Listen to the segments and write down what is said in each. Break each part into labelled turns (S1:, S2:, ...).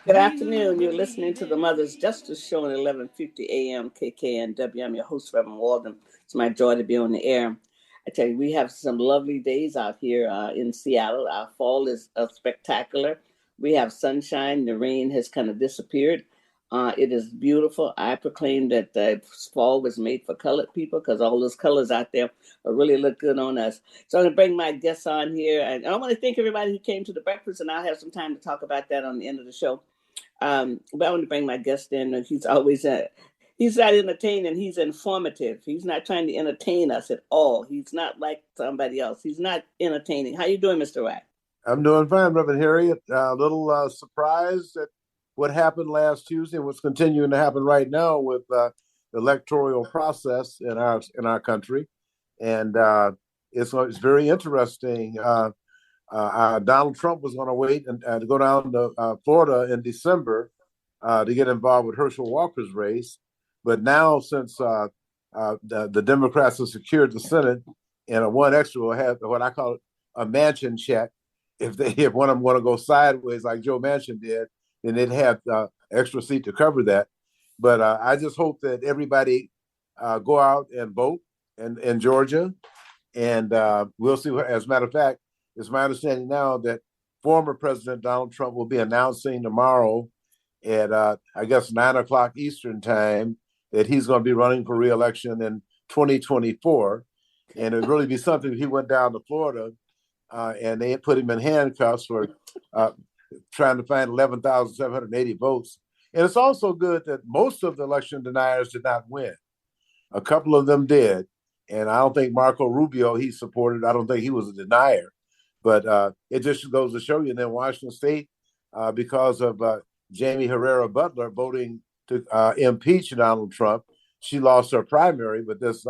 S1: Good afternoon. You're listening to the Mother's Justice Show at 11:50 a.m. KKNW. I'm your host, Reverend Walden. It's my joy to be on the air. I tell you, we have some lovely days out here in Seattle. Our fall is spectacular. We have sunshine. The rain has kind of disappeared. It is beautiful. I proclaim that fall was made for colored people because all those colors out there really look good on us. So I'm going to bring my guests on here. And I want to thank everybody who came to the breakfast, and I'll have some time to talk about that on the end of the show. But I want to bring my guest in. He's always he's not entertaining. He's informative. He's not trying to entertain us at all. He's not like somebody else. He's not entertaining. How you doing, Mr. Wack?
S2: I'm doing fine, Reverend Harriet. A little surprised at what happened last Tuesday and what's continuing to happen right now with the electoral process in our country, and it's very interesting. Donald Trump was going to wait and to go down to Florida in December to get involved with Herschel Walker's race, but now since the Democrats have secured the Senate and one extra will have what I call a Manchin check. If one of them want to go sideways like Joe Manchin did, then they'd have extra seat to cover that. But I just hope that everybody go out and vote in Georgia, and we'll see. As a matter of fact, it's my understanding now that former President Donald Trump will be announcing tomorrow at I guess 9 o'clock Eastern time that he's going to be running for re-election in 2024, and it'd really be something if he went down to Florida. And they put him in handcuffs for trying to find 11,780 votes. And it's also good that most of the election deniers did not win. A couple of them did. And I don't think Marco Rubio, he supported, I don't think he was a denier. But it just goes to show you, and then Washington State, because of Jamie Herrera Butler voting to impeach Donald Trump, she lost her primary, but this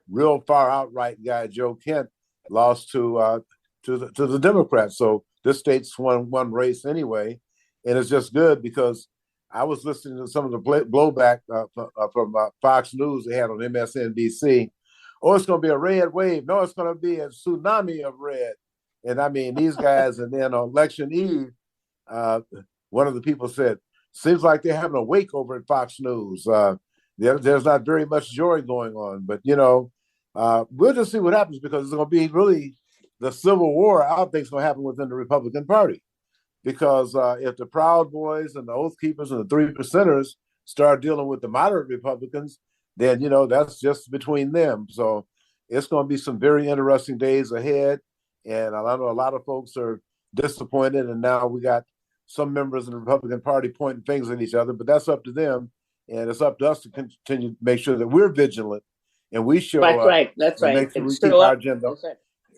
S2: real far outright guy, Joe Kent, lost to the Democrats. So this state's won one race anyway, and it's just good because I was listening to some of the blowback from Fox News they had on MSNBC. Oh, it's going to be a red wave. No, it's going to be a tsunami of red. And I mean, these guys, and then on election eve, one of the people said, seems like they're having a wake over at Fox News. There's not very much joy going on, but we'll just see what happens because it's going to be really the civil war. I think it's going to happen within the Republican Party because if the Proud Boys and the Oath Keepers and the Three Percenters start dealing with the moderate Republicans, then that's just between them. So it's going to be some very interesting days ahead, and I know a lot of folks are disappointed, and now we got some members in the Republican Party pointing fingers at each other, but that's up to them, and it's up to us to continue to make sure that we're vigilant. And we show up.
S1: Right. That's right.
S2: Make sure we keep our agenda,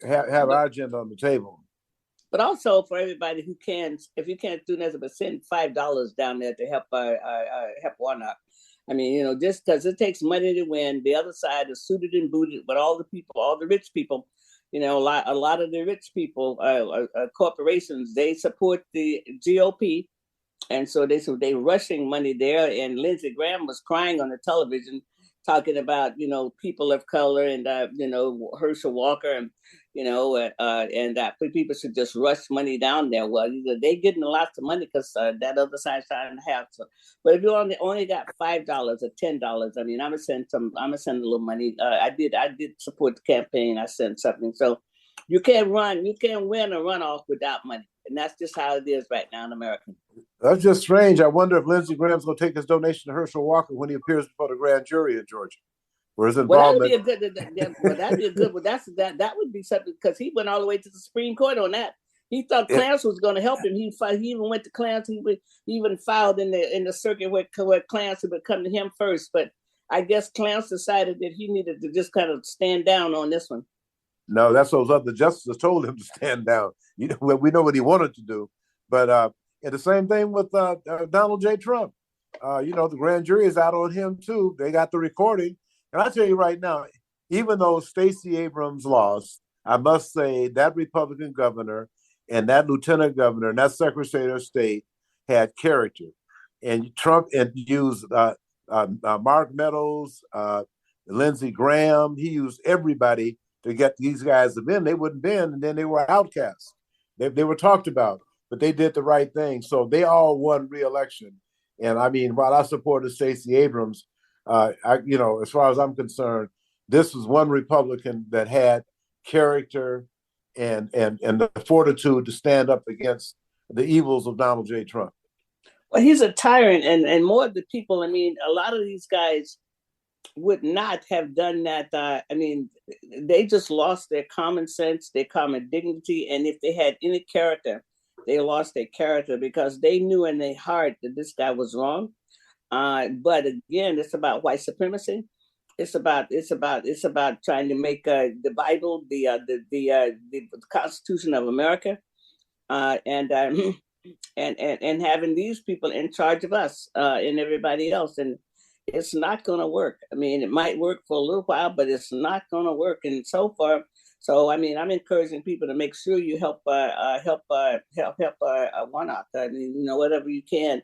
S2: have our agenda on the table.
S1: But also for everybody who can, if you can't do nothing but send $5 down there to help help Warnock. I mean, just because it takes money to win, the other side is suited and booted with all the people, all the rich people. A lot of the rich people, corporations, they support the GOP. And so they rushing money there. And Lindsey Graham was crying on the television talking about, people of color and, Herschel Walker and, and that people should just rush money down there. Well, they getting lots of money because that other side's trying to have to. But if you only got $5 or $10, I mean, I'm gonna send a little money. I did support the campaign. I sent something. So you can't win a runoff without money. And that's just how it is right now in America.
S2: That's just strange. I wonder if Lindsey Graham's going to take his donation to Herschel Walker when he appears before the grand jury in Georgia. Where his involvement.
S1: Well, that'd be a good. Well, that would be something because he went all the way to the Supreme Court on that. He thought Clarence was going to help him. He even went to Clarence. He even filed in the circuit where Clarence would come to him first. But I guess Clarence decided that he needed to just kind of stand down on this one.
S2: No, that's those other justices told him to stand down. We know what he wanted to do, but and the same thing with Donald J. Trump. The grand jury is out on him too. They got the recording, and I tell you right now, even though Stacey Abrams lost, I must say that Republican governor and that lieutenant governor and that secretary of state had character, and Trump used Mark Meadows, Lindsey Graham. He used everybody to get these guys to bend. They wouldn't bend, and then they were outcasts. They were talked about. but they did the right thing. So they all won re-election. And I mean, while I supported Stacey Abrams, as far as I'm concerned, this was one Republican that had character and the fortitude to stand up against the evils of Donald J. Trump.
S1: Well, he's a tyrant, and more of the people. I mean, a lot of these guys would not have done that. I mean, they just lost their common sense, their common dignity, and if they had any character, they lost their character because they knew in their heart that this guy was wrong. But again, it's about white supremacy. It's about trying to make the Bible the Constitution of America, and and having these people in charge of us and everybody else, and it's not going to work. I mean, it might work for a little while, but it's not going to work. And so far, so I mean, I'm encouraging people to make sure you help Warnock. I mean, whatever you can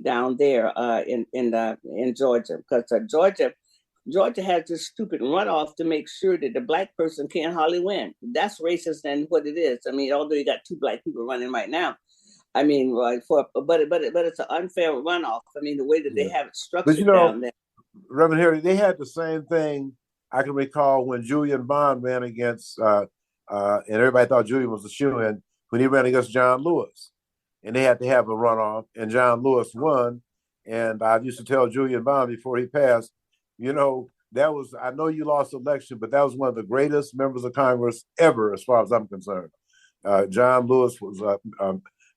S1: down there in Georgia, because Georgia has this stupid runoff to make sure that the black person can't hardly win. That's racist and what it is. I mean, although you got 2 black people running right now, I mean, but it's an unfair runoff. I mean, the way that they have it structured down there.
S2: Reverend Harry, they had the same thing I can recall when Julian Bond ran against, and everybody thought Julian was a shoo-in, when he ran against John Lewis. And they had to have a runoff, and John Lewis won. And I used to tell Julian Bond before he passed, that was, I know you lost the election, but that was one of the greatest members of Congress ever, as far as I'm concerned. John Lewis was a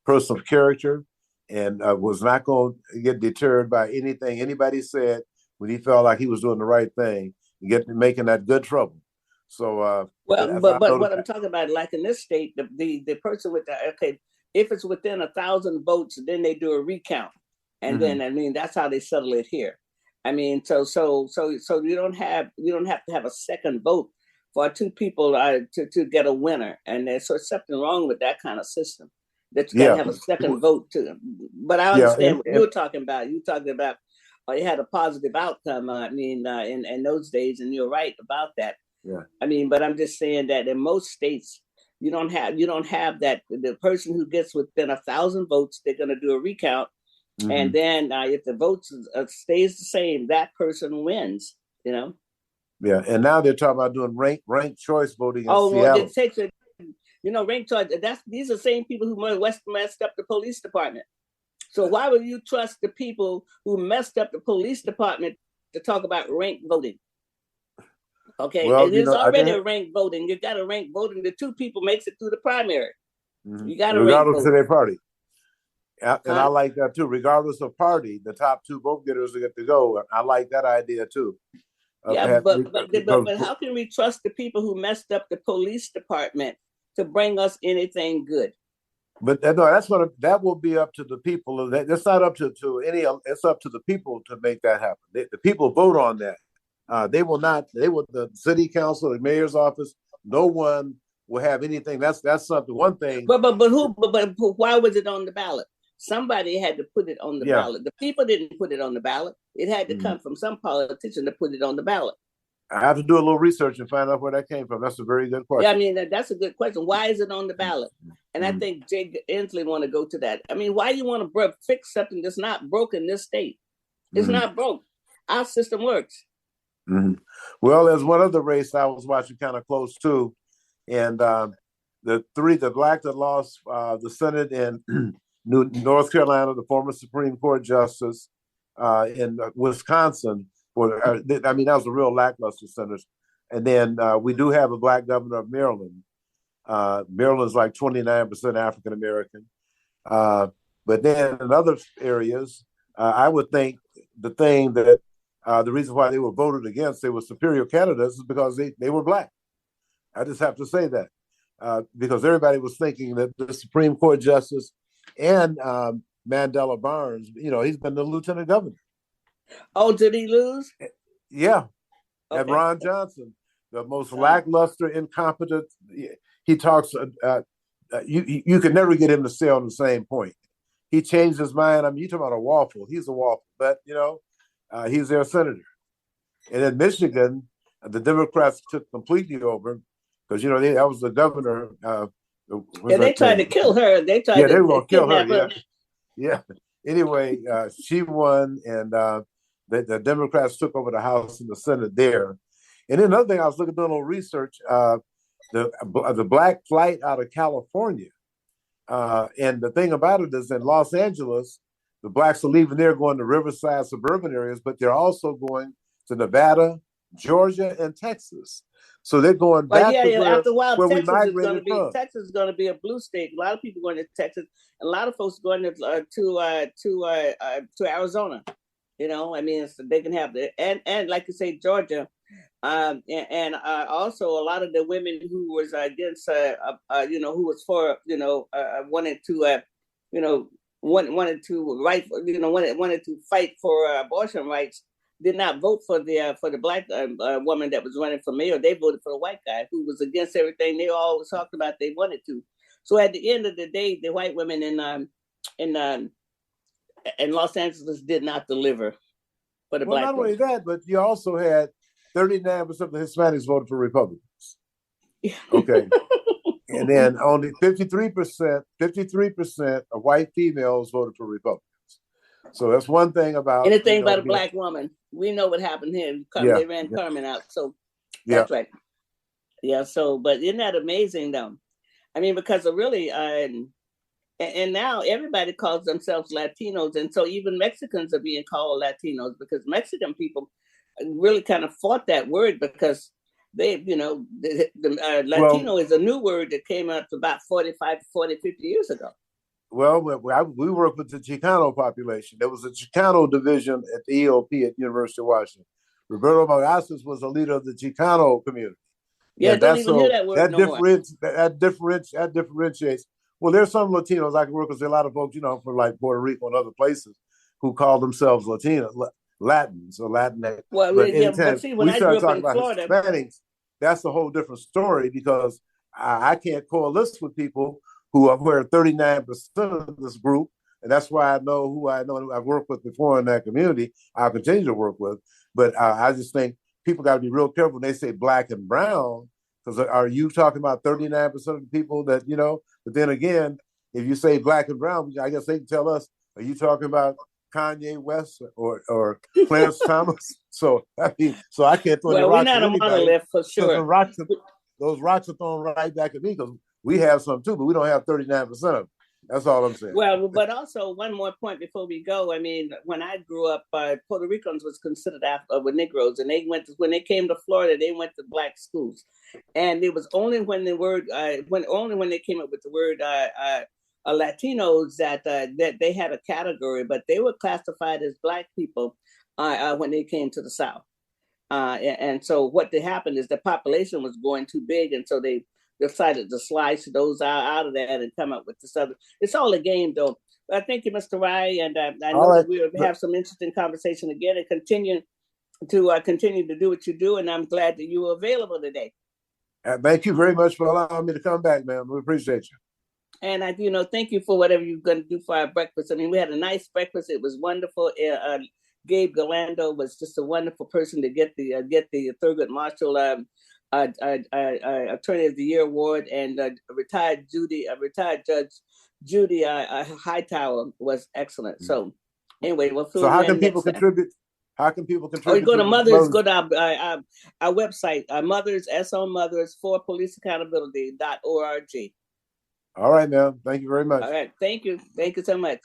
S2: person of character and was not going to get deterred by anything anybody said when he felt like he was doing the right thing and making that good trouble. So,
S1: but what I'm talking about, like in this state, the person with if it's within 1,000 votes, then they do a recount, and then I mean that's how they settle it here. I mean, so you don't have to have a second vote for 2 people to get a winner, and there's something wrong with that kind of system. That you got to have a second vote to. But I understand what you're talking about. You're talking about it had a positive outcome. I mean, in those days, and you're right about that.
S2: Yeah.
S1: I mean, but I'm just saying that in most states, you don't have that. The person who gets within 1,000 votes, they're going to do a recount, and then if the votes stays the same, that person wins.
S2: Yeah, and now they're talking about doing ranked choice voting in Seattle.
S1: Well, it takes ranked choice. These are the same people who messed up the police department. So why would you trust the people who messed up the police department to talk about ranked voting? Okay, well, and there's already a ranked voting. You got a ranked voting. The 2 people makes it through the primary. You got a
S2: regardless of their party. And I like that too. Regardless of party, the top 2 vote getters get to go. I like that idea too.
S1: But how can we trust the people who messed up the police department to bring us anything good?
S2: But that will be up to the people. That's not up to any. It's up to the people to make that happen. The people vote on that. They will not. They will. The city council, the mayor's office. No one will have anything. That's something. One thing.
S1: But why was it on the ballot? Somebody had to put it on the ballot. The people didn't put it on the ballot. It had to come from some politician to put it on the ballot.
S2: I have to do a little research and find out where that came from. That's a very good question.
S1: Yeah, I mean, that's a good question. Why is it on the ballot? And I think Jay Inslee want to go to that. I mean, why you want to fix something that's not broke in this state? It's not broke. Our system works.
S2: Well, there's one other race I was watching kind of close to, and the black that lost the Senate in North Carolina, the former Supreme Court justice in Wisconsin. That was a real lackluster Senate. And then we do have a black governor of Maryland. Maryland's like 29% African American. But then in other areas, I would think the thing that the reason why they were voted against, they were superior candidates, is because they were black. I just have to say that because everybody was thinking that the Supreme Court justice and Mandela Barnes, he's been the lieutenant governor.
S1: Oh, did he lose?
S2: Yeah. Okay. And Ron Johnson, the most lackluster, incompetent. He talks. You can never get him to stay on the same point. He changed his mind. I mean, you talk about a waffle. He's a waffle, but he's their senator. And in Michigan, the Democrats took completely over because that was the governor
S1: Yeah, they tried to kill her. They tried
S2: yeah, they were
S1: to
S2: going to kill her.
S1: kidnap her.
S2: Yeah. Anyway, she won, and the Democrats took over the House and the Senate there. And then another thing, I was doing a little research. The black flight out of California, and the thing about it is in Los Angeles, the blacks are leaving there, going to Riverside suburban areas, but they're also going to Nevada, Georgia, and Texas. So they're going back to
S1: after a while,
S2: where we
S1: Texas
S2: migrated from.
S1: Texas is going to be a blue state. A lot of people going to Texas, and a lot of folks going to Arizona. You know, I mean, so they can have the and like you say, Georgia, and also a lot of the women who was against, who was for, wanted to, wanted to wanted to fight for abortion rights, did not vote for the black woman that was running for mayor. They voted for the white guy who was against everything they always talked about they wanted to. So at the end of the day, the white women in Los Angeles did not deliver for the black women. Not
S2: only that, but you also had 39% of the Hispanics voted for Republicans. Okay. And then only 53% of white females voted for Republicans. So that's one thing about
S1: anything about a black woman. We know what happened here. They ran Carmen out. So that's right. Yeah. So, but isn't that amazing though? I mean, because of really, and now everybody calls themselves Latinos. And so even Mexicans are being called Latinos because Mexican people really kind of fought that word because they, Latino is a new word that came out about 50 years ago.
S2: Well, we work with the Chicano population. There was a Chicano division at the EOP at University of Washington. Roberto Magasas was a leader of the Chicano community.
S1: Yeah, don't even hear that word no more.
S2: That differentiates. Well, there's some Latinos I can work with. There's a lot of folks, from like Puerto Rico and other places who call themselves Latins or Latinx.
S1: Well, but see, when I grew up in Florida,
S2: Hispanics, that's a whole different story because I can't coalesce with people who are 39% of this group, and that's why I know who I know I've worked with before in that community. I'll continue to work with, but I just think people got to be real careful when they say black and brown, because are you talking about 39% of the people that But then again, if you say black and brown, I guess they can tell us: are you talking about Kanye West or Clarence Thomas? So I can't throw any rocks
S1: at anybody. Well, we're not a monolith for sure.
S2: Those rocks are thrown right back at me because we have some too, but we don't have 39% of them. That's all I'm saying.
S1: Well, but also one more point before we go. I mean, when I grew up, Puerto Ricans was considered with Negroes, and when they came to Florida, they went to black schools, and it was only when the word when they came up with the word Latinos that they had a category, but they were classified as black people when they came to the South. And so what happened is the population was growing too big, and so they decided to slice those out of that and come up with this other. It's all a game, though. But thank you, Mr. Rye, and I know that we'll have some interesting conversation again and continue to do what you do. And I'm glad that you were available today.
S2: Thank you very much for allowing me to come back, man. We appreciate you. And
S1: thank you for whatever you're going to do for our breakfast. I mean, we had a nice breakfast. It was wonderful. Gabe Galando was just a wonderful person to get the Thurgood Marshall Attorney of the Year award, and retired Judge Judy Hightower was excellent. So anyway,
S2: so how can people contribute? How can people contribute?
S1: You go to Mothers. Go to our website, Mothers Mothers for Police Accountability.org.
S2: All right, now. Thank you very much.
S1: All right. Thank you. Thank you so much.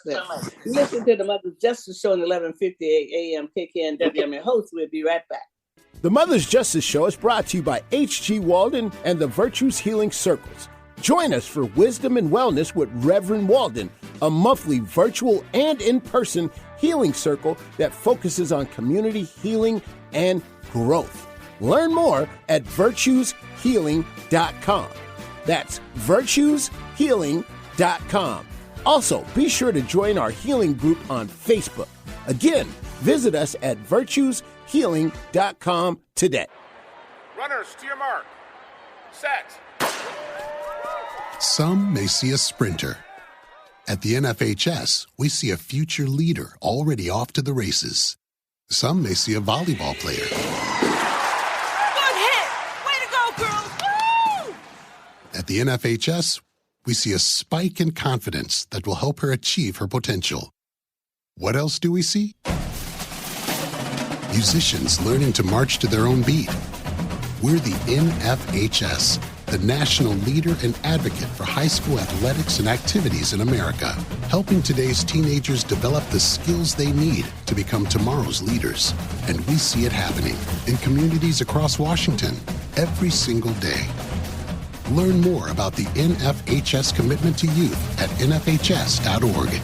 S1: Listen to the Mother's Justice Show on 11:58 a.m. KKNW. I'm your host. We'll be right back.
S3: The Mother's Justice Show is brought to you by H.G. Walden and the Virtues Healing Circles. Join us for Wisdom and Wellness with Reverend Walden, a monthly virtual and in-person healing circle that focuses on community healing and growth. Learn more at virtueshealing.com. That's virtueshealing.com. Also, be sure to join our healing group on Facebook. Again, visit us at virtueshealing.com today.
S4: Runners, to your mark. Set.
S5: Some may see a sprinter. At the NFHS, we see a future leader already off to the races. Some may see a volleyball player.
S6: Good hit! Way to go, girls! Woo!
S5: At the NFHS, we see a spike in confidence that will help her achieve her potential. What else do we see? Musicians learning to march to their own beat. We're the NFHS, the national leader and advocate for high school athletics and activities in America, helping today's teenagers develop the skills they need to become tomorrow's leaders. And we see it happening in communities across Washington every single day. Learn more about the NFHS commitment to youth at nfhs.org.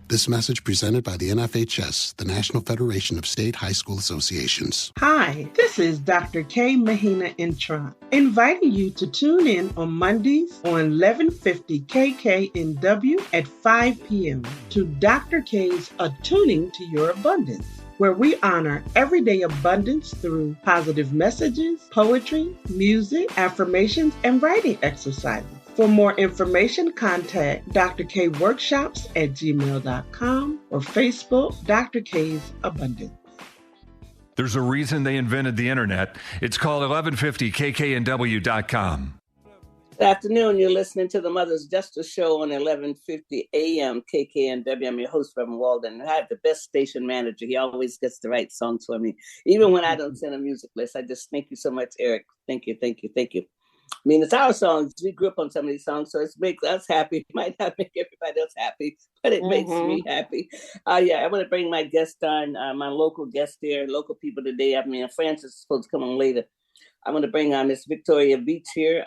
S5: This message presented by the NFHS, the National Federation of State High School Associations.
S6: Hi, this is Dr. K. Mahina Intron, inviting you to tune in on Mondays on 1150 KKNW at 5 p.m. to Dr. K's Attuning to Your Abundance, where we honor everyday abundance through positive messages, poetry, music, affirmations, and writing exercises. For more information, contact Dr. K Workshops at gmail.com or Facebook, Dr. K's Abundance.
S7: There's a reason they invented the internet. It's called 1150kknw.com.
S1: Good afternoon. You're listening to the Mother's Justice Show on 1150 AM KKNW. I'm your host, Reverend Walden. I have the best station manager. He always gets the right songs for me, even when I don't send a music list. I just thank you so much, Eric. Thank you, thank you, thank you. I mean, it's our songs. We grew up on some of these songs, so it makes us happy. It might not make everybody else happy, but it makes me happy. I want to bring my guest on, my local guest here, local people today. I mean, Francis is supposed to come on later. I want to bring on Miss Victoria Beach here.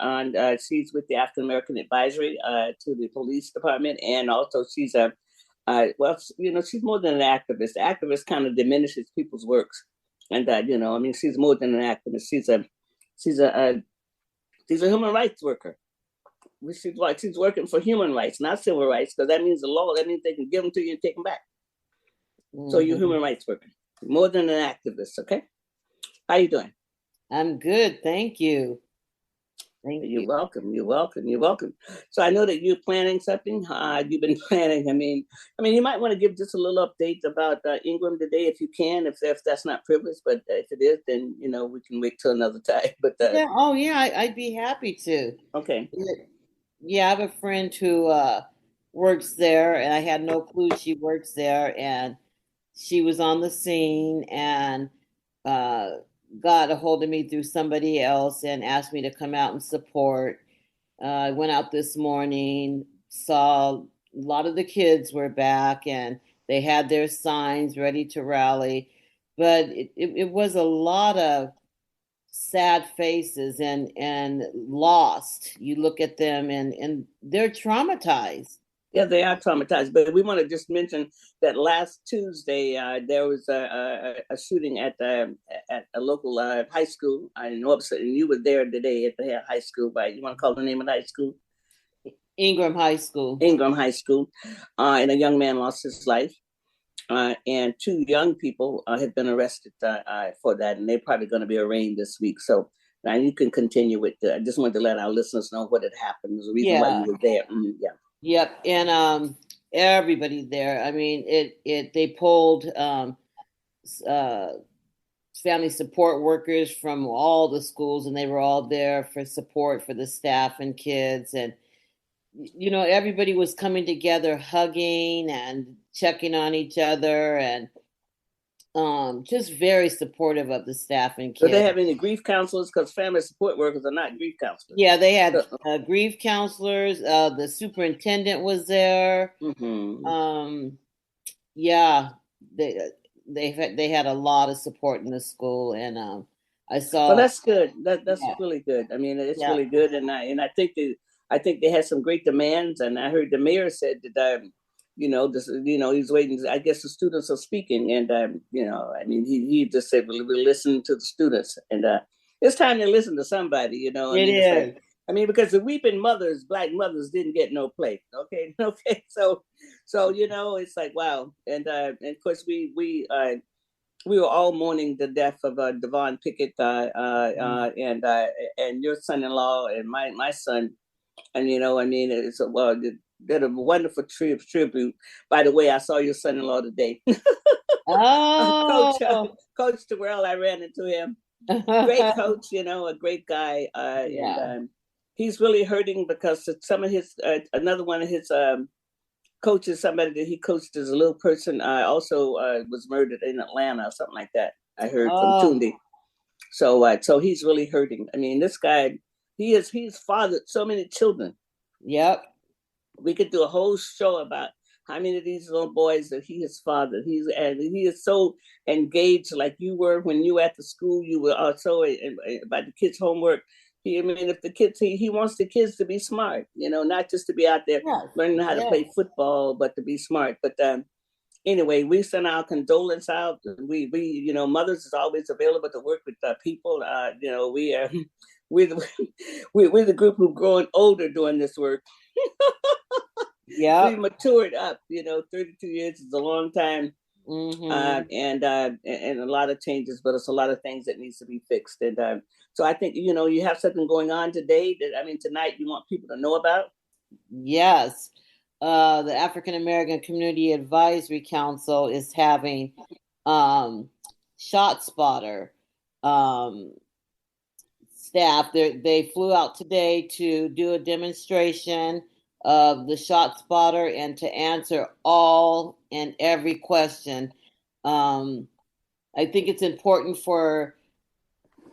S1: She's with the African American Advisory to the Police Department, and also she's she's more than an activist. The activist kind of diminishes people's works, and she's more than an activist. She's a human rights worker. She's working for human rights, not civil rights, because that means the law. That means they can give them to you and take them back. So you're a human rights worker, more than an activist. Okay, how you doing?
S8: I'm good, thank you.
S1: You're welcome. You're welcome. You're welcome. So I know that you're planning something. You've been planning. I mean, you might want to give just a little update about Ingram today, if you can, if that's not privileged. But if it is, then we can wait till another time. But
S8: I'd be happy to.
S1: Okay.
S8: Yeah, I have a friend who works there, and I had no clue she works there, and she was on the scene and got a hold of me through somebody else and asked me to come out and support. I went out this morning, saw a lot of the kids were back and they had their signs ready to rally, but it was a lot of sad faces and lost. You look at them and they're traumatized.
S1: Yeah, they are traumatized. But we want to just mention that last Tuesday there was a shooting at a local high school in Webster, and you were there today at the high school. Right? You want to call the name of the high school?
S8: Ingram High School.
S1: Ingram High School, and a young man lost his life, and 2 young people have been arrested for that, and they're probably going to be arraigned this week. So now you can continue with. I just wanted to let our listeners know what had happened. There's a reason why you were there. Yeah.
S8: Yep, and everybody there. I mean, they pulled family support workers from all the schools, and they were all there for support for the staff and kids, and everybody was coming together, hugging and checking on each other, and just very supportive of the staff and kids.
S1: Do they have any grief counselors? Because family support workers are not grief counselors.
S8: Yeah, they had grief counselors. The superintendent was there.
S1: Mm-hmm.
S8: They had a lot of support in the school, and I saw.
S1: Well, that's good. That's really good. I mean, it's really good, and I think they had some great demands, and I heard the mayor said that. He's waiting. I guess the students are speaking, and he just said, "We're listening to the students," and it's time to listen to somebody. It is. Because the weeping mothers, Black mothers, didn't get no play. Okay. So it's like wow, and of course we were all mourning the death of Devon Pickett, and your son-in-law and my son, and it's did a wonderful tribute. By the way, I saw your son-in-law today.
S8: Oh,
S1: Coach Terrell, I ran into him. Great coach, a great guy. And he's really hurting because some of his another one of his coaches, somebody that he coached as a little person, also was murdered in Atlanta or something like that. I heard from Tundi. So he's really hurting. I mean, this guy, he's fathered so many children.
S8: Yep.
S1: We could do a whole show about how many of these little boys that he has fathered. He is so engaged, like you were when you were at the school. You were also about the kids' homework. I mean, if the kids, he wants the kids to be smart, not just to be out there learning how to play football, but to be smart. But anyway, we send our condolence out. We mothers is always available to work with people. We are we're the group who've grown older doing this work.
S8: Yeah,
S1: we matured up. 32 years is a long time, and a lot of changes, but it's a lot of things that needs to be fixed. And so I think you have something going on today tonight you want people to know about.
S8: Yes. The African American Community Advisory Council is having Shotspotter staff. They flew out today to do a demonstration of the Shotspotter and to answer all and every question. I think it's important for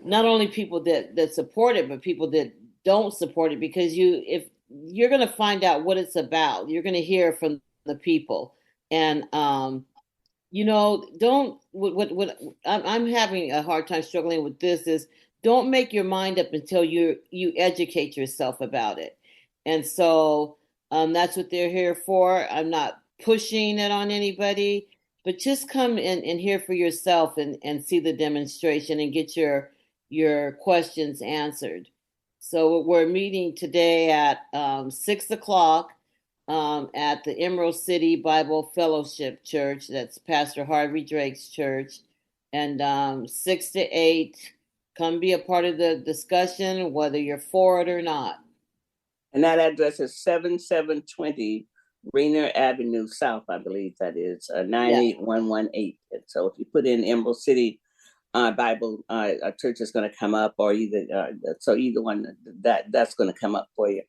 S8: not only people that support it, but people that don't support it, because if you're going to find out what it's about, you're going to hear from the people. And what I'm having a hard time struggling with this is, don't make your mind up until you educate yourself about it. And so that's what they're here for. I'm not pushing it on anybody, but just come and hear for yourself and see the demonstration and get your questions answered. So we're meeting today at 6:00 at the Emerald City Bible Fellowship Church. That's Pastor Harvey Drake's church. And 6 to 8, come be a part of the discussion, whether you're for it or not.
S1: And that address is 7720 Rainier Avenue South, I believe that is, 98118. And so if you put in Emerald City Bible church is going to come up, or either one that's going to come up for you.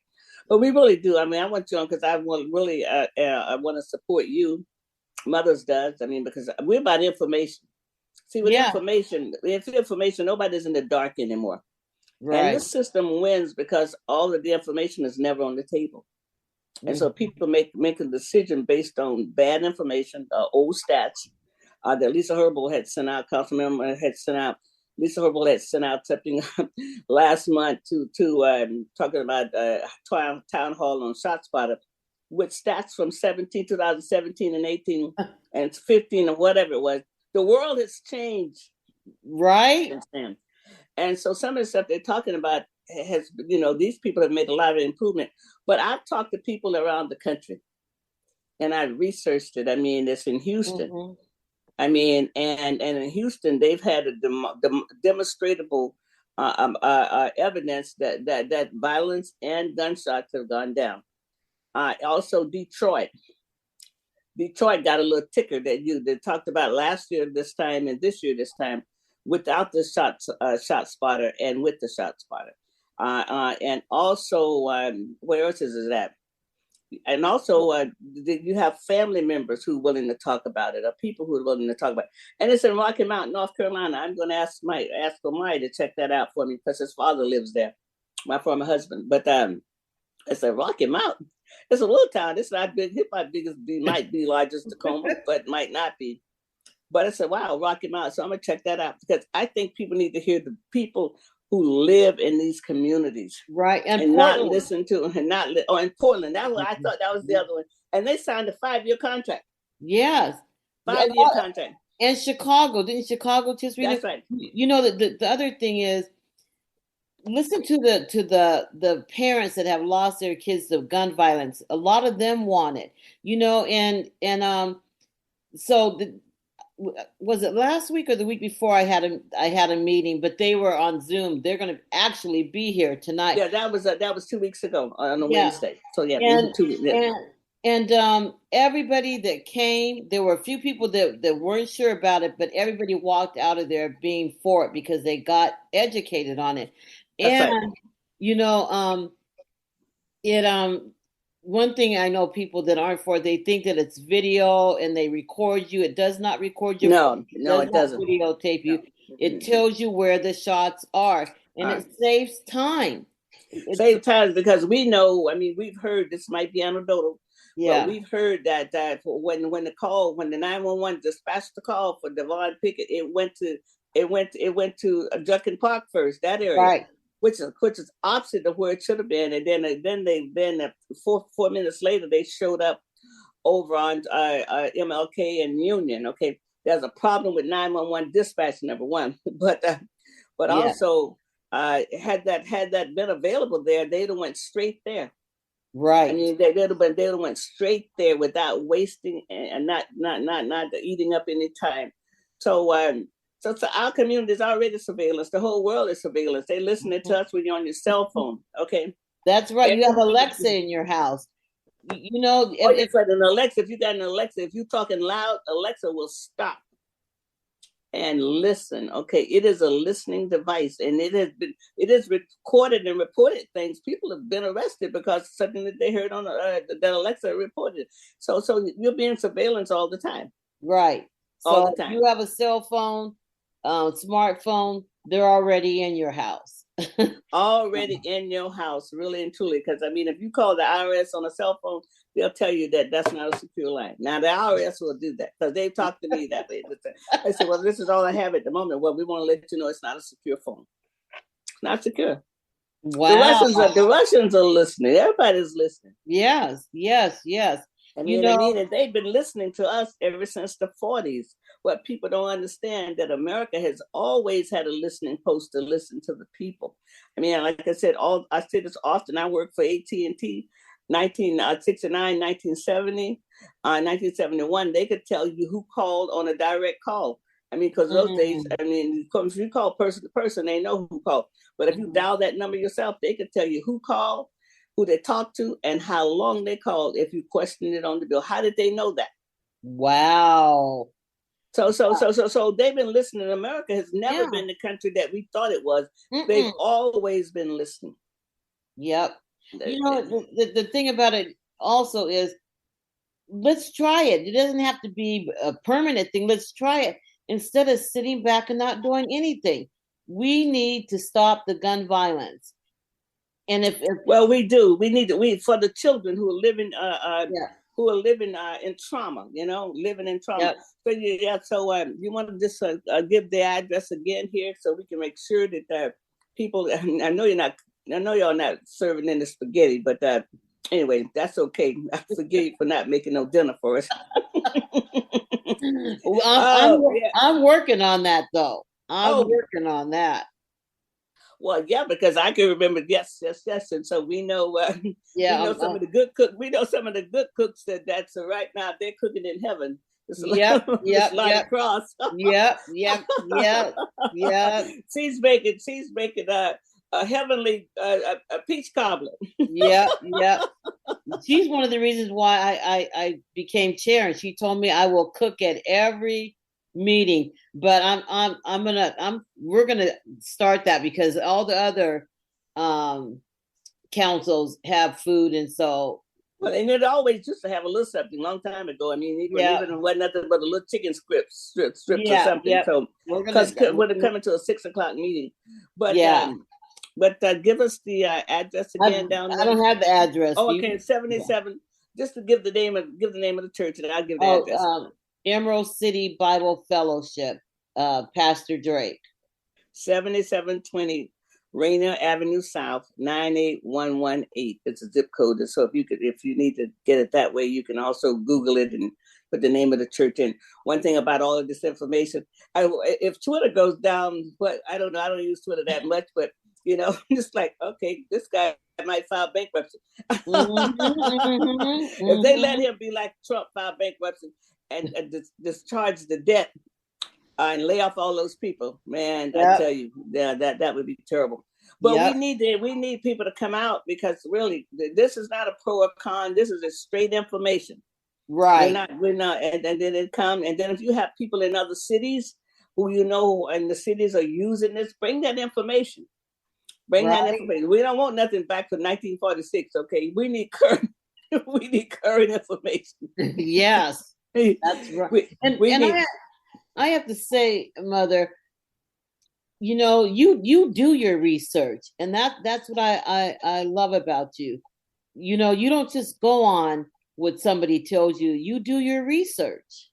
S1: But we really do. I mean, I want you on because I want really I want to support you. Mothers does. I mean, because we're about information. See, with information, nobody's in the dark anymore. Right. And this system wins because all of the information is never on the table. And so people make a decision based on bad information, old stats. That Lisa Herbal had sent out, Councilmember had sent out. Lisa Herbal had sent out something last month to talking about town hall on ShotSpotter with stats from 2017 and 18 and 15 or whatever it was. The world has changed,
S8: right?
S1: And so some of the stuff they're talking about has, these people have made a lot of improvement. But I've talked to people around the country, and I researched it. I mean, it's in Houston. Mm-hmm. I mean, and in Houston, they've had a demonstrable evidence that violence and gunshots have gone down. Also, Detroit got a little ticker that they talked about last year this time and this year this time without the ShotSpotter and with the ShotSpotter. And also, where else is it at? And also, you have family members who are willing to talk about it, or people who are willing to talk about it. And it's in Rocky Mount, North Carolina. I'm going to ask Omai to check that out for me because his father lives there, my former husband. But it's a Rocky Mount. It's a little town. It's not big. It might be large as Tacoma, but might not be. But it's Rocky Mount. So I'm going to check that out because I think people need to hear the people who live in these communities,
S8: right?
S1: And not listen to, and not in Portland. That was, I thought that was the other one. And they signed a 5-year contract.
S8: Yes,
S1: 5-year contract.
S8: And Chicago, didn't Chicago just?
S1: That's right.
S8: The other thing is, listen to the parents that have lost their kids to gun violence. A lot of them want it, so was it last week or the week before I had a meeting, but they were on Zoom. They're going to actually be here tonight.
S1: Yeah, that was 2 weeks ago on a Wednesday. So and
S8: 2 weeks. And everybody that came, there were a few people that weren't sure about it, but everybody walked out of there being for it because they got educated on it.
S1: That's
S8: and
S1: right.
S8: One thing I know people that aren't for, they think that it's video and they record you. It does not record your voice. It
S1: No,
S8: does
S1: it
S8: not
S1: doesn't.
S8: videotape
S1: No.
S8: you. It tells you where the shots are, and it saves time.
S1: Save time because we know. I mean, we've heard this might be anecdotal, but we've heard that when the 911 dispatched the call for Devon Pickett, it went to Junkin Park first, that area.
S8: Right.
S1: Which is opposite of where it should have been, and then 4 minutes later they showed up over on MLK and Union. Okay, there's a problem with 911 dispatch, number one, but also had that been available there, they'd have went straight there.
S8: Right.
S1: I mean, they'd have went straight there without wasting and not eating up any time. So our community is already surveillance. The whole world is surveillance. They listening to us when you're on your cell phone. Okay,
S8: that's right. You have Alexa in your house. You know, if
S1: you got an Alexa, if you're talking loud, Alexa will stop and listen. Okay, it is a listening device, and it is recorded and reported things. People have been arrested because something that they heard on that Alexa reported. So you're being surveillance all the time.
S8: Right.
S1: All
S8: so
S1: the time.
S8: You have a cell phone, smartphone. They're already in your house.
S1: Already in your house, really and truly. Because I mean, if you call the IRS on a cell phone, they'll tell you that that's not a secure line. Now the IRS will do that because they've talked to me that way. They said, "Well, this is all I have at the moment." Well, we want to let you know it's not a secure phone. It's not secure.
S8: Wow.
S1: The Russians are listening. Everybody's listening.
S8: Yes.
S1: I mean, and they've been listening to us ever since the 40s. What people don't understand that America has always had a listening post to listen to the people. I mean, like I said, I say this often. I worked for AT&T, 1969, 1970, 1971. They could tell you who called on a direct call. I mean, because those days, I mean, if you call person to person, they know who called. But if you dial that number yourself, they could tell you who called, who they talked to, and how long they called if you questioned it on the bill. How did they know that?
S8: Wow.
S1: So they've been listening. America has never been the country that we thought it was. They've always been listening.
S8: Yep. You know, the thing about it also is, let's try it. It doesn't have to be a permanent thing. Let's try it. Instead of sitting back and not doing anything, we need to stop the gun violence. And if
S1: we do, we need to. For the children who are living in trauma, living in trauma. Yep. So you want to just give the address again here so we can make sure that people. I know you're not serving in the spaghetti, but anyway, that's okay. I forgive you for not making no dinner for us.
S8: I'm working on that though. I'm working on that.
S1: Well, yeah, because I can remember, yes, and so we know, we know some of the good cooks. We know some of the good cooks that's right now they're cooking in heaven.
S8: Yep.
S1: Cross.
S8: Yep.
S1: She's making a heavenly a peach cobbler.
S8: Yep. She's one of the reasons why I became chair, and she told me I will cook at every meeting, but we're gonna start that because all the other councils have food, and so
S1: and it always used to have a little something a long time ago. I mean, even it wasn't nothing but a little chicken strips or something. Yep. So because we're coming to a 6:00 meeting, but give us the address again down there.
S8: I don't have the address.
S1: Oh, okay, 77. Just to give the name of the church, and I'll give the address.
S8: Emerald City Bible Fellowship, Pastor Drake.
S1: 7720 Rainier Avenue South, 98118. It's a zip code. And so if you need to get it that way, you can also Google it and put the name of the church in. One thing about all of this information, if Twitter goes down, but I don't know, I don't use Twitter that much, but just like, okay, this guy might file bankruptcy. If they let him be like Trump, file bankruptcy and discharge the debt and lay off all those people, man, I tell you, that would be terrible. But we need people to come out, because really, this is not a pro or con. This is a straight information.
S8: Right.
S1: We're not, and then it comes, and then if you have people in other cities who and the cities are using this, bring that information. Bring that
S8: Right.
S1: information. We don't want nothing back from 1946. Okay, we need current. We need current information.
S8: Yes, that's right. I have to say, Mother, you do your research, and that's what I love about you. You don't just go on what somebody tells you. You do your research.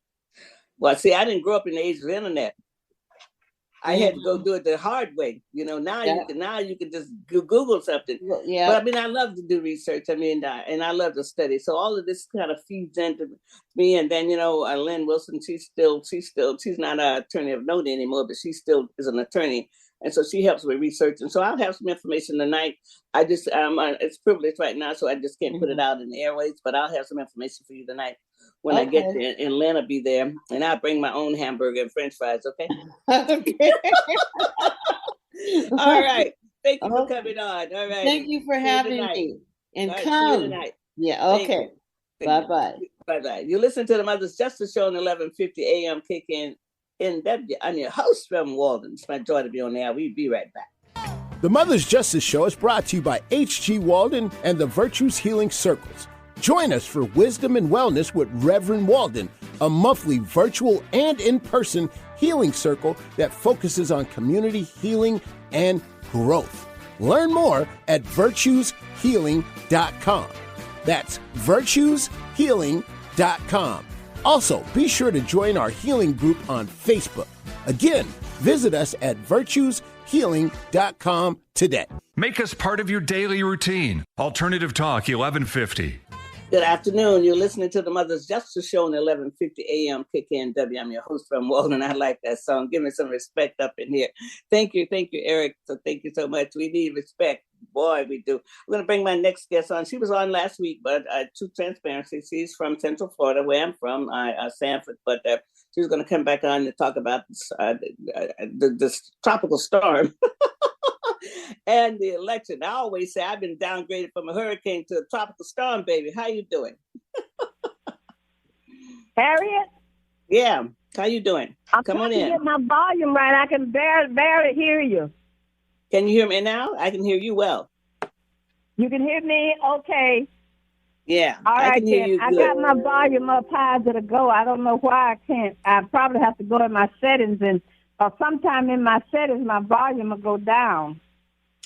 S1: Well, see, I didn't grow up in the age of the internet. I had to go do it the hard way. Now you can just Google something.
S8: Yeah.
S1: But I mean, I love to do research. I mean, and I love to study. So all of this kind of feeds into me. And then Lynn Wilson, she's not an attorney of note anymore, but she still is an attorney, and so she helps with research. And so I'll have some information tonight. I just it's privileged right now, so I just can't put it out in the airways. But I'll have some information for you tonight when I get there, and Lynn will be there, and I'll bring my own hamburger and French fries. Okay.
S8: Okay.
S1: All right. Thank you for coming on. All right.
S8: Thank you for having me. And come.
S1: Tonight.
S8: Yeah. Okay. Bye-bye.
S1: Bye-bye. You listen to the Mother's Justice Show on 1150 AM KKNW. I'm your host, Reverend Walden. It's my joy to be on there. We'll be right back.
S3: The Mother's Justice Show is brought to you by H.G. Walden and the Virtues Healing Circles. Join us for Wisdom and Wellness with Reverend Walden, a monthly virtual and in-person healing circle that focuses on community healing and growth. Learn more at virtueshealing.com. That's virtueshealing.com. Also, be sure to join our healing group on Facebook. Again, visit us at virtueshealing.com today.
S7: Make us part of your daily routine. Alternative Talk 1150.
S1: Good afternoon. You're listening to the Mother's Justice Show on 1150 AM KKNW. I'm your host from Walden. I like that song. Give me some respect up in here. Thank you, Eric. So thank you so much. We need respect. Boy, we do. I'm going to bring my next guest on. She was on last week, but true transparency, she's from Central Florida, where I'm from, Sanford. But she's going to come back on to talk about this tropical storm. And the election. I always say I've been downgraded from a hurricane to a tropical storm, baby. How you doing?
S9: Harriet?
S1: Yeah. How you doing? Come on in.
S9: I'm trying to get my volume right. I can barely hear you.
S1: Can you hear me now? I can hear you well.
S9: You can hear me? Okay.
S1: Yeah.
S9: All right,
S1: I can hear you
S9: I
S1: good.
S9: got my volume up high as it'll go. I don't know why I can't. I probably have to go in my settings, or sometime in my settings, my volume will go down.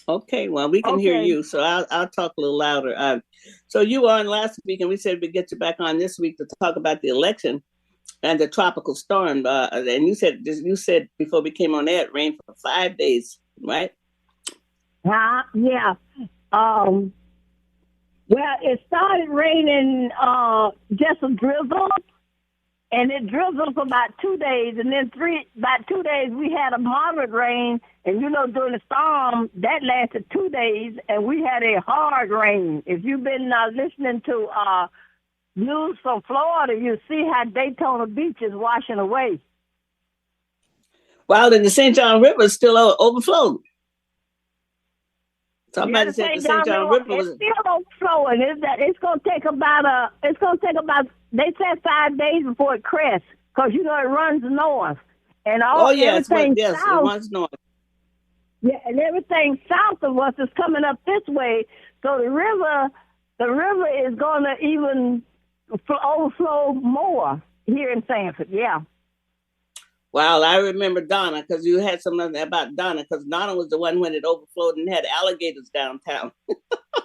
S1: Okay, well, we can hear you, so I'll talk a little louder. So you were on last week, and we said we'd get you back on this week to talk about the election and the tropical storm. And you said before we came on air, it rained for 5 days, right?
S9: Yeah. Well, it started raining just a drizzle, and it drizzled for about 2 days, and then about 2 days we had a moderate rain, and during the storm that lasted 2 days, and we had a hard rain. If you've been listening to news from Florida, you see how Daytona Beach is washing away.
S1: Well, then the St. John River is still overflowed. Somebody said the St. John River was
S9: still overflowing. It's going to take about they said 5 days before it crests, because it runs north, and everything south. It runs north. Yeah, and everything south of us is coming up this way, so the river is going to even overflow more here in Sanford. Yeah.
S1: Wow, I remember Donna, because you had something about Donna, because Donna was the one when it overflowed and had alligators downtown.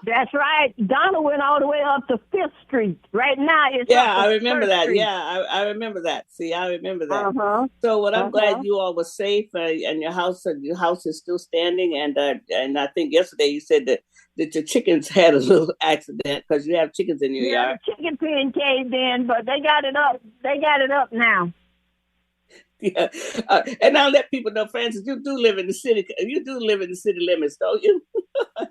S1: That's right. Donna went all the way up to 5th Street. Right now, it's I remember that. Street. Yeah, I remember that. See, I remember that. Uh-huh. So, I'm glad you all were safe, and your house is still standing. And I think yesterday you said that your chickens had a little accident, because you have chickens in your yard. The chicken pen caved in, but they got it up. They got it up now. Yeah, and I'll let people know, Francis, you do live in the city. You do live in the city limits, don't you?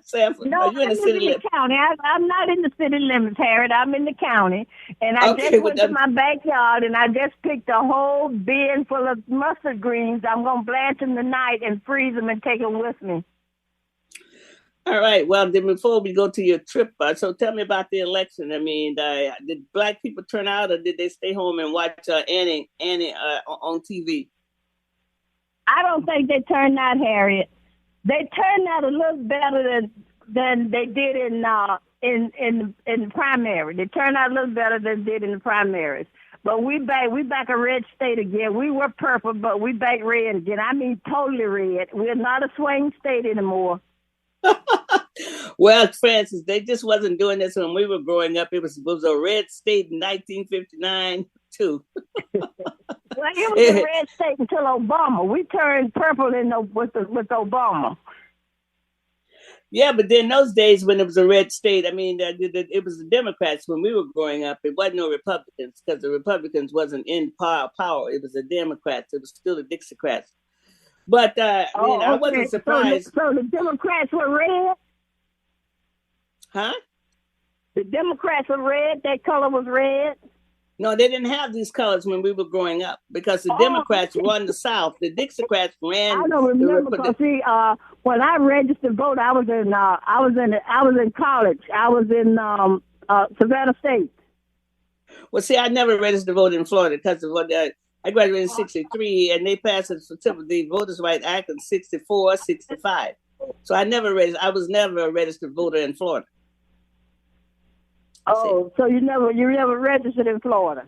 S1: Sanford, no, are you in the city limits? County. I'm not in the city limits, Harriet. I'm in the county, and I just went to my backyard, and I just picked a whole bin full of mustard greens. I'm gonna blanch them tonight and freeze them and take them with me. All right. Well, then before we go to your trip, so tell me about the election. I mean, did Black people turn out, or did they stay home and watch Annie on TV? I don't think they turned out, Harriet.
S9: they turned out a little better than they did in the primary. They turned out a little better than they did in the primaries. But we back a red state again. We were purple, but we back red again. I mean, totally red. We're not a swing state anymore.
S1: Well, Francis, they just wasn't doing this when we were growing up. It was a red state in 1959 too.
S9: Well, it was a red state until Obama. We turned purple with Obama.
S1: Yeah, but then those days when it was a red state, I mean, it was the Democrats when we were growing up. It wasn't no Republicans because the Republicans wasn't in power. It was the Democrats. It was still the Dixiecrats. But I wasn't surprised.
S9: So the Democrats were red?
S1: Huh?
S9: The Democrats were red? That color was red?
S1: No, they didn't have these colors when we were growing up because the Democrats run the South. The Dixiecrats ran.
S9: I don't remember because when I registered to vote, I was in college. I was in Savannah State.
S1: Well, see, I never registered to vote in Florida because of what I graduated in '63, and they passed the Voters' Rights Act in '64, '65. So I was never a registered voter in Florida.
S9: Oh, so you never registered in Florida?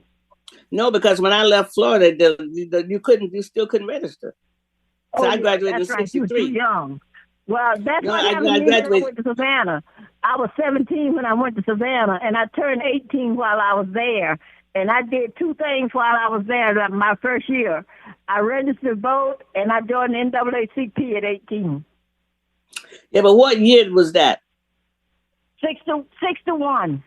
S1: No, because when I left Florida, you still couldn't register. So I graduated in '63.
S9: You were too young. Well, that's what happened to me when I went to Savannah. I was 17 when I went to Savannah, and I turned 18 while I was there. And I did two things while I was there my first year. I registered to vote, and I joined the NAACP at 18.
S1: Yeah, but what year was that?
S9: 6-1.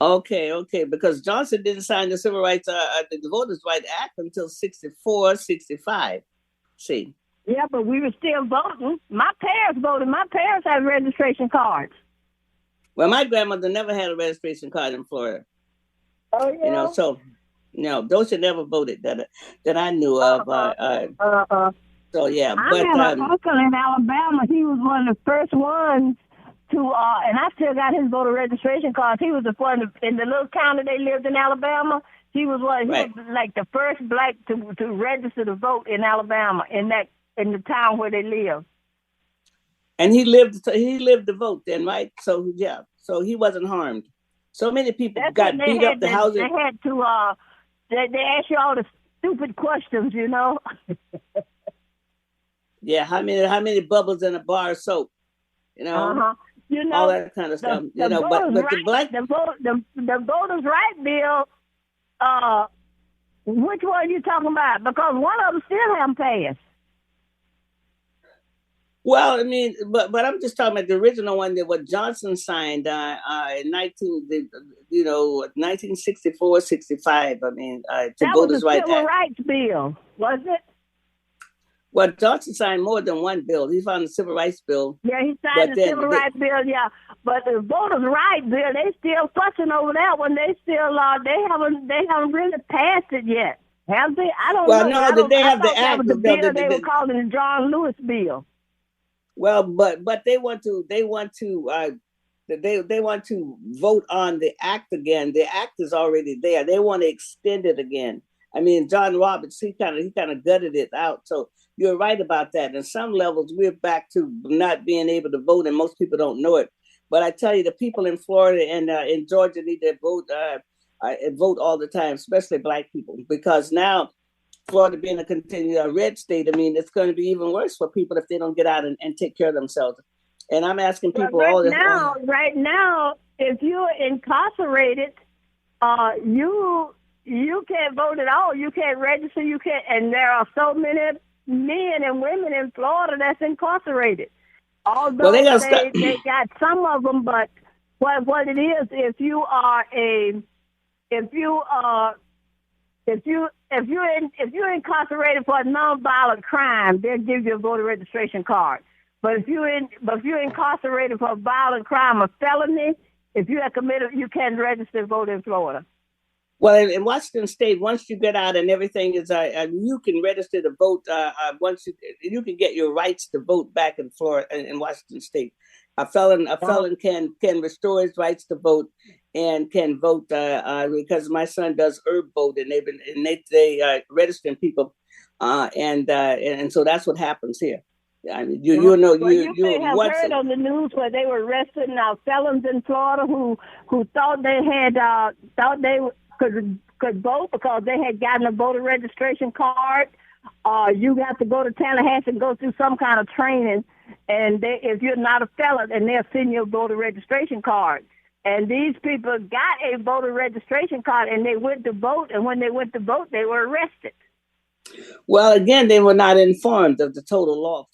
S1: Okay, because Johnson didn't sign the the Voters' Rights Act until 64, 65. See?
S9: Yeah, but we were still voting. My parents voted. My parents had registration cards.
S1: Well, my grandmother never had a registration card in Florida.
S9: Oh, yeah?
S1: So, those should never voted that I knew of. So, yeah.
S9: I had an uncle in Alabama. He was one of the first ones to, and I still got his voter registration cards. He was the one in the little county they lived in Alabama. He was like the first black to register to vote in Alabama in the town where they lived.
S1: And he lived to vote then, right? So yeah, so he wasn't harmed. So many people got beat up. They had
S9: to. They asked you all the stupid questions, you know.
S1: Yeah, how many bubbles in a bar of soap? You know,
S9: you know
S1: all that kind of stuff. But the
S9: voters' right bill. Which one are you talking about? Because one of them still haven't passed.
S1: Well, I mean, but I'm just talking about the original one that what Johnson signed in 1964, 65. I mean, to Voters' Rights Act.
S9: That was a civil rights bill, wasn't it?
S1: Well, Johnson signed more than one bill. He found the civil rights bill.
S9: Yeah, he signed the civil rights bill. Yeah, but the Voters' Rights bill, they still fussing over that one. They still they haven't really passed it yet, have they? I don't know.
S1: Well, no, they have the act.
S9: The bill they were calling the John Lewis bill.
S1: Well, but they want to vote on the act again. The act is already there. They want to extend it again. I mean, John Roberts, he kind of gutted it out. So you're right about that. In some levels, we're back to not being able to vote, and most people don't know it. But I tell you, the people in Florida and in Georgia need to vote all the time, especially Black people, because now Florida being a red state, I mean, it's going to be even worse for people if they don't get out and take care of themselves. And I'm asking people
S9: right now, if you're incarcerated, you can't vote at all. You can't register. You can't. And there are so many men and women in Florida that's incarcerated. Although they got some of them, but what it is, if you're incarcerated for a nonviolent crime, they'll give you a voter registration card. But if you're incarcerated for a violent crime, a felony, if you have committed, you can't register to vote in Florida.
S1: Well, in Washington State, once you get out and everything is, you can register to vote. Once you can get your rights to vote back in Florida, in Washington State. A felon can restore his rights to vote and can vote because my son does herb vote, and they registering people, and so that's what happens here. I mean, you know,
S9: well, you may have
S1: what's
S9: heard on the news where they were arresting felons in Florida who thought they had could vote because they had gotten a voter registration card. You have to go to Tallahassee and go through some kind of training, and if you're not a felon, and they'll send you a voter registration card. And these people got a voter registration card, and they went to vote, and when they went to vote, they were arrested.
S1: Well, again, they were not informed of the total law,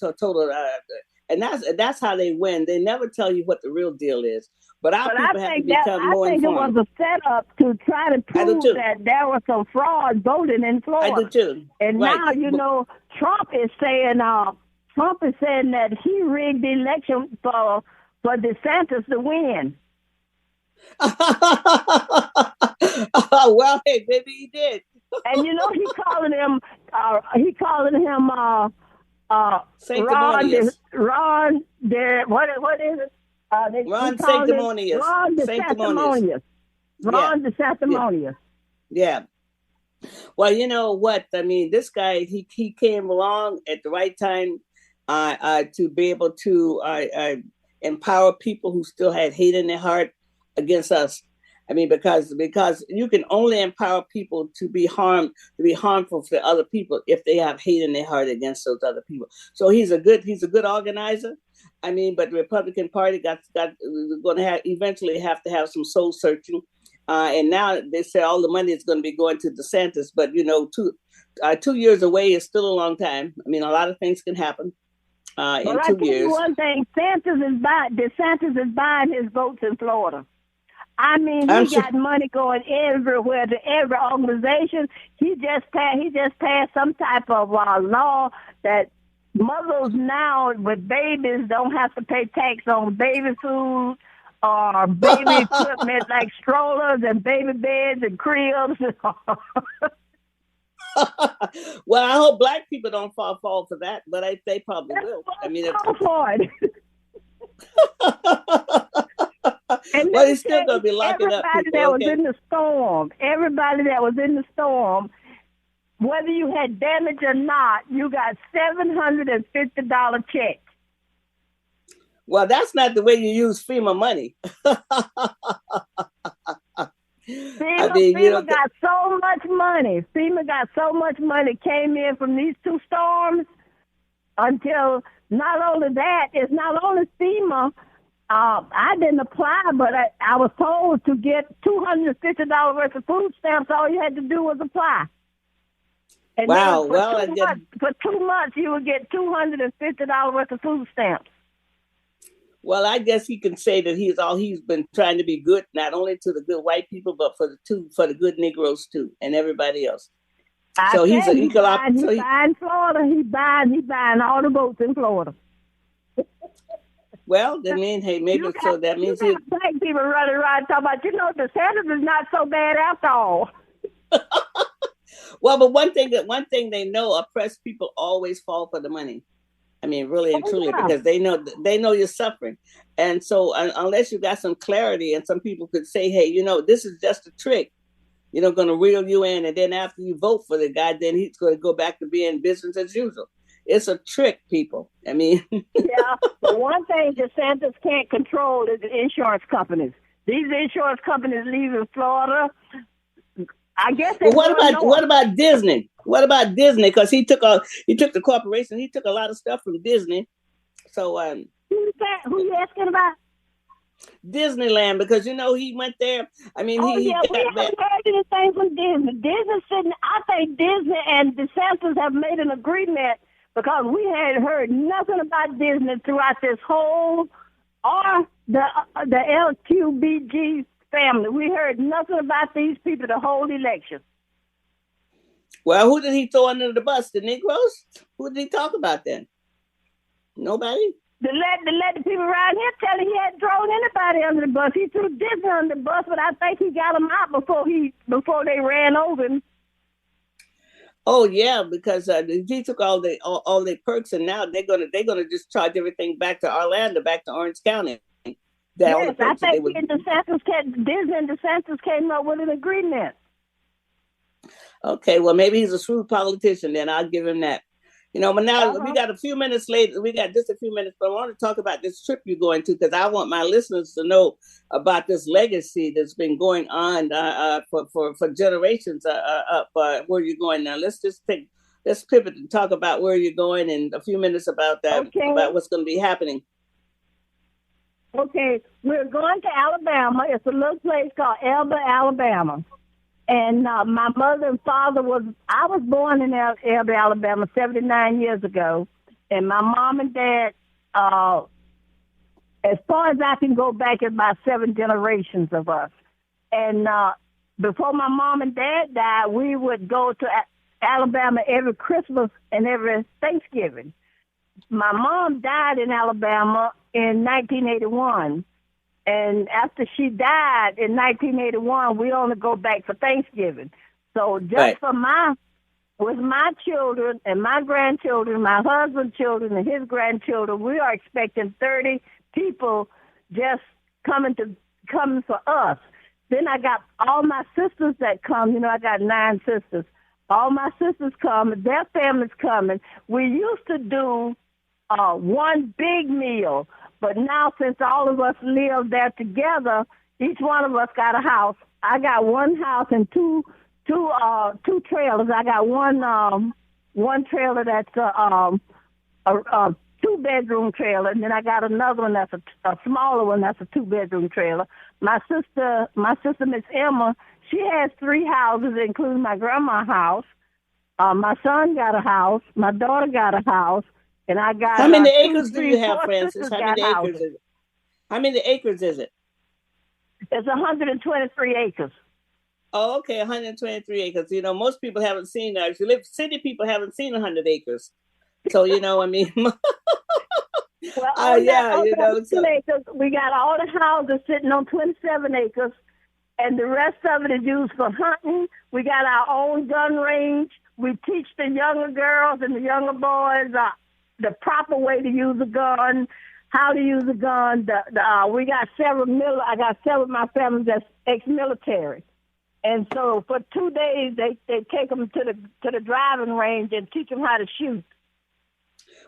S1: and that's how they win. They never tell you what the real deal is. But our people have to become more informed.
S9: I think it was a setup to try to prove that there was some fraud voting in Florida.
S1: I do too.
S9: And now, you know, Trump is saying that he rigged the election for DeSantis to win.
S1: Well, hey, maybe he did.
S9: And you know, he calling him
S1: sanctimonious.
S9: What is it?
S1: Ron Sanctimonious.
S9: Ron DeSanctimonious. Ron DeSanctimonious.
S1: Yeah. Well, you know what? I mean, this guy, he came along at the right time to be able to empower people who still had hate in their heart against us. I mean, because you can only empower people to be harmful to other people if they have hate in their heart against those other people. So he's a good organizer. I mean, but the Republican Party got going to eventually have to have some soul searching, and now they say all the money is going to be going to DeSantis. But you know, 2 years away is still a long time. I mean, a lot of things can happen in 2 years.
S9: One thing, DeSantis is buying his votes in Florida. I mean, he got money going everywhere to every organization. He just passed some type of law that mothers now with babies don't have to pay tax on baby food or baby equipment like strollers and baby beds and cribs.
S1: Well, I hope black people don't fall for that, but they probably will. I mean, well, he's still going to be locking up people.
S9: Everybody that was in the storm, whether you had damage or not, you got $750 check.
S1: Well, that's not the way you use FEMA money.
S9: FEMA got so much money. FEMA got so much money came in from these two storms until not only that, it's not only FEMA. I didn't apply, but I was told to get $250 worth of food stamps. All you had to do was apply. And
S1: wow!
S9: For 2 months, you would get $250 worth of food stamps.
S1: Well, I guess he can say that he's been trying to be good, not only to the good white people, but for the good Negroes too, and everybody else. So he's buying
S9: Florida. He buying all the votes in Florida.
S1: Well, that means that means
S9: black people running around talking about, DeSantis is not so bad after all.
S1: Well, but one thing they know, oppressed people always fall for the money. I mean, really and truly, because they know you're suffering, and so unless you got some clarity, and some people could say, hey, this is just a trick, going to reel you in, and then after you vote for the guy, then he's going to go back to being business as usual. It's a trick, people. I mean,
S9: yeah. The one thing DeSantis can't control is the insurance companies. These insurance companies leaving Florida. I guess.
S1: Well, what about Disney? What about Disney? Because he took the corporation. He took a lot of stuff from Disney. So
S9: who's that? Who you asking about?
S1: Disneyland, because he went there. I mean,
S9: we haven't heard anything from Disney. I think Disney and DeSantis have made an agreement. Because we had heard nothing about Disney throughout this whole, or the LQBG family. We heard nothing about these people the whole election.
S1: Well, who did he throw under the bus? The Negroes? Who did he talk about then? Nobody?
S9: To let the people around here tell him he hadn't thrown anybody under the bus. He threw Disney under the bus, but I think he got them out before they ran over him.
S1: Oh yeah, because he took all the perks, and now they're gonna just charge everything back to Orlando, back to Orange County.
S9: Yes, I think Disney and DeSantis came up with an agreement.
S1: Okay, well maybe he's a shrewd politician. Then I'll give him that. But now we got a few minutes later. We got just a few minutes, but I want to talk about this trip you're going to because I want my listeners to know about this legacy that's been going on for generations up where you're going now. Let's pivot and talk about where you're going in a few minutes about that, about what's going to be happening.
S9: Okay, we're going to Alabama. It's a little place called Elba, Alabama. And my mother and father I was born in Elba, Alabama 79 years ago. And my mom and dad, as far as I can go back, is about 7 generations of us. And before my mom and dad died, we would go to Alabama every Christmas and every Thanksgiving. My mom died in Alabama in 1981. And after she died in 1981, we only go back for Thanksgiving. So just with my children and my grandchildren, my husband's children and his grandchildren, we are expecting 30 people just coming for us. Then I got all my sisters that come. I got 9 sisters. All my sisters come. Their families coming. We used to do one big meal. But now, since all of us live there together, each one of us got a house. I got one house and two trailers. I got one trailer that's a 2-bedroom trailer, and then I got another one that's a smaller one that's a 2-bedroom trailer. My sister, Miss Emma, she has 3 houses, including my grandma's house. My son got a house. My daughter got a house. And I got
S1: how many acres do you have, Francis? How many acres is it? How many acres is it?
S9: It's 123 acres.
S1: Oh, okay, 123 acres. Most people haven't seen that. If you live city, people haven't seen 100 acres. So I mean,
S9: well,
S1: so.
S9: Acres, we got all the houses sitting on 27 acres, and the rest of it is used for hunting. We got our own gun range. We teach the younger girls and the younger boys the proper way to use a gun, how to use a gun. We got I got several of my family that's ex-military. And so for 2 days, they take them to the driving range and teach them how to shoot.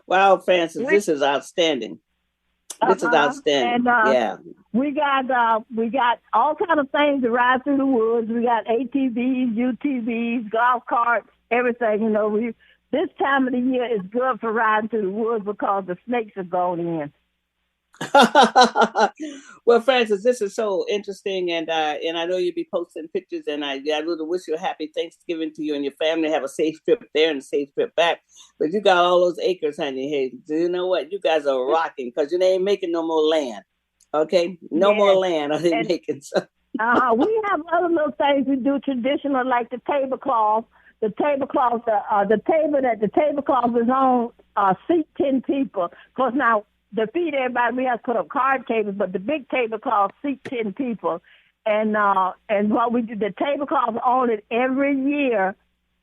S1: Wow, Francis, this is outstanding. This is outstanding. And,
S9: we got all kind of things to ride through the woods. We got ATVs, UTVs, golf carts, everything. This time of the year is good for riding through the woods because the snakes are going in.
S1: Well, Francis, this is so interesting, and I know you'll be posting pictures, and I really wish you a happy Thanksgiving to you and your family. Have a safe trip there and a safe trip back. But you got all those acres, honey. Hey, do you know what? You guys are rocking because you ain't making no more land. Okay, no more land are they making. So.
S9: We have other little things we do traditional, like the tablecloth. The tablecloth, the tablecloth is on seat 10 people. Of course, now to feed everybody, we have to put up card tables, but the big tablecloth seat 10 people. And what we do, the tablecloth on it every year.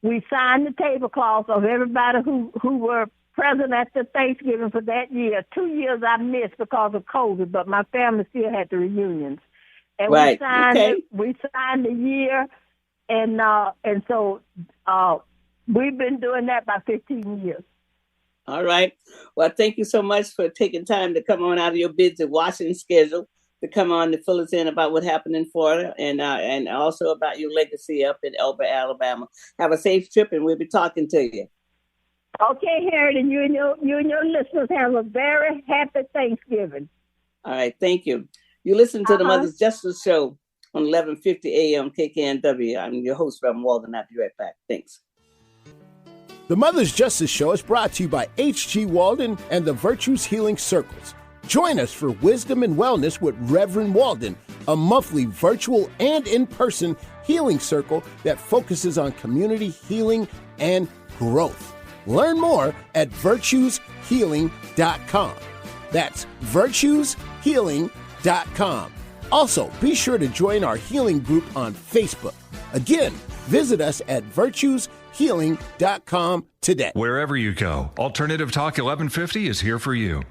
S9: We sign the tablecloth of everybody who were present at the Thanksgiving for that year. 2 years I missed because of COVID, but my family still had the reunions. And we signed the year. And so we've been doing that by 15 years.
S1: All right. Well, thank you so much for taking time to come on out of your busy Washington schedule to come on to fill us in about what happened in Florida and also about your legacy up in Elba, Alabama. Have a safe trip, and we'll be talking to you.
S9: Okay, Harriet, and you and your listeners have a very happy Thanksgiving.
S1: All right. Thank you. You listen to the Mother's Justice Show on 1150 AM KKNW. I'm your host, Reverend Walden. I'll be right back. Thanks.
S3: The Mother's Justice Show is brought to you by H.G. Walden and the Virtues Healing Circles. Join us for Wisdom and Wellness with Reverend Walden, a monthly virtual and in-person healing circle that focuses on community healing and growth. Learn more at virtueshealing.com. That's virtueshealing.com. Also, be sure to join our healing group on Facebook. Again, visit us at virtueshealing.com today.
S7: Wherever you go, Alternative Talk 1150 is here for you.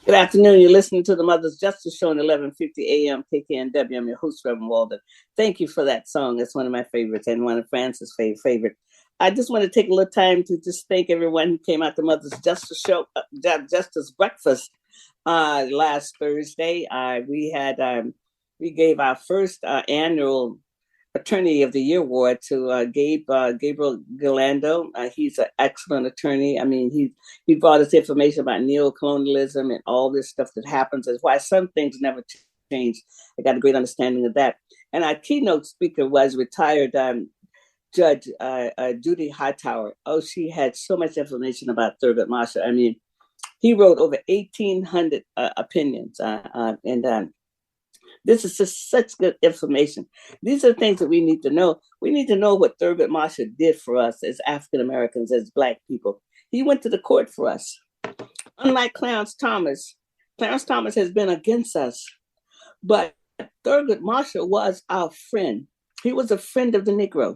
S1: Good afternoon. You're listening to the Mother's Justice Show on 1150 AM KKNW. I'm your host, Reverend Walden. Thank you for that song. It's one of my favorites and one of Francis' favorite. I just want to take a little time to just thank everyone who came out to Mother's Justice Show, Justice Breakfast last Thursday. We gave our first annual Attorney of the Year award to Gabriel Galando. He's an excellent attorney. I mean, he brought us information about neocolonialism and all this stuff that happens. That's why some things never change. I got a great understanding of that. And our keynote speaker was retired Judge Judy Hightower. Oh, she had so much information about Thurgood Marshall. I mean, he wrote over 1,800 opinions, and this is just such good information. These are things that we need to know. We need to know what Thurgood Marshall did for us as African Americans, as Black people. He went to the court for us. Unlike Clarence Thomas has been against us, but Thurgood Marshall was our friend. He was a friend of the Negro.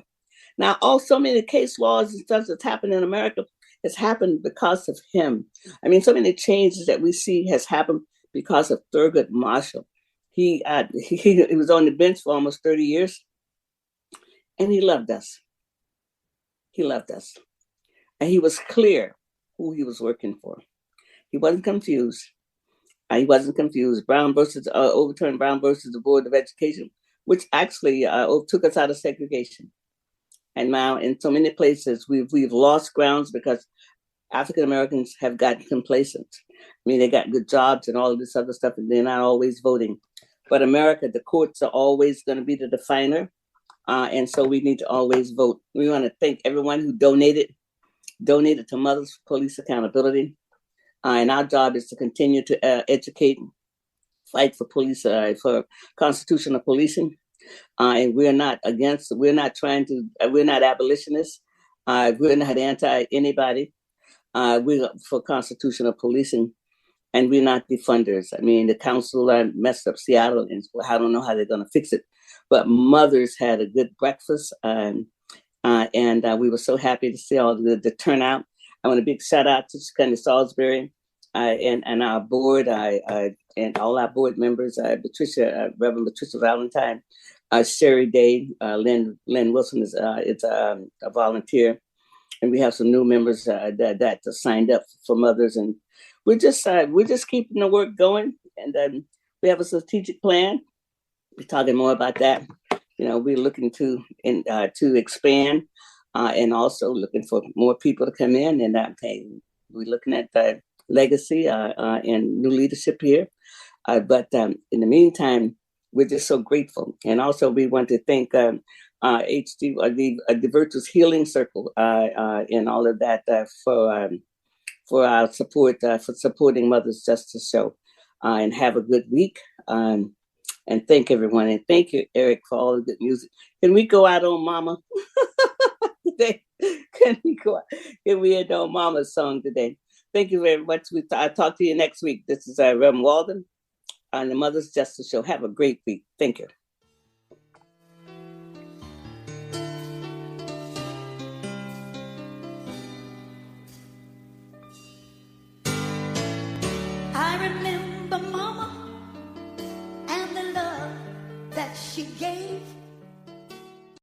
S1: Now, so many case laws and stuff that's happened in America has happened because of him. I mean, so many changes that we see has happened because of Thurgood Marshall. He was on the bench for almost 30 years, and he loved us. He loved us. And he was clear who he was working for. He wasn't confused. Brown versus overturned Brown versus the Board of Education, which actually took us out of segregation. And now in so many places, we've lost grounds because African Americans have gotten complacent. I mean, they got good jobs and all of this other stuff, and they're not always voting. But America, the courts are always going to be the definer. And so we need to always vote. We want to thank everyone who donated to Mothers Police Accountability. And our job is to continue to educate, fight for police, for constitutional policing. And we're not abolitionists. We're not anti anybody. We're for constitutional policing, and we're not defunders. I mean, the council messed up Seattle, and I don't know how they're going to fix it. But Mothers had a good breakfast, and we were so happy to see all the turnout. I want a big shout out to Candy Salisbury and our board, and all our board members, Reverend Patricia Valentine, Sherry Day, Lynn Wilson is a volunteer, and we have some new members that signed up for Mothers, and we're just keeping the work going, and we have a strategic plan. We're talking more about that. You know, we're looking to expand, and also looking for more people to come in, and we're looking at legacy and new leadership here. But in the meantime, we're just so grateful. And also we want to thank HG, the Virtuous Healing Circle, and all of that for our support, for supporting Mother's Justice Show. And have a good week. And thank everyone. And thank you, Eric, for all the good music. Can we go out on Mama today? Can we end on Mama's song today? Thank you very much. I'll talk to you next week. This is Reverend Walden on the Mother's Justice Show. Have a great week. Thank you.
S10: I remember Mama and the love that she gave.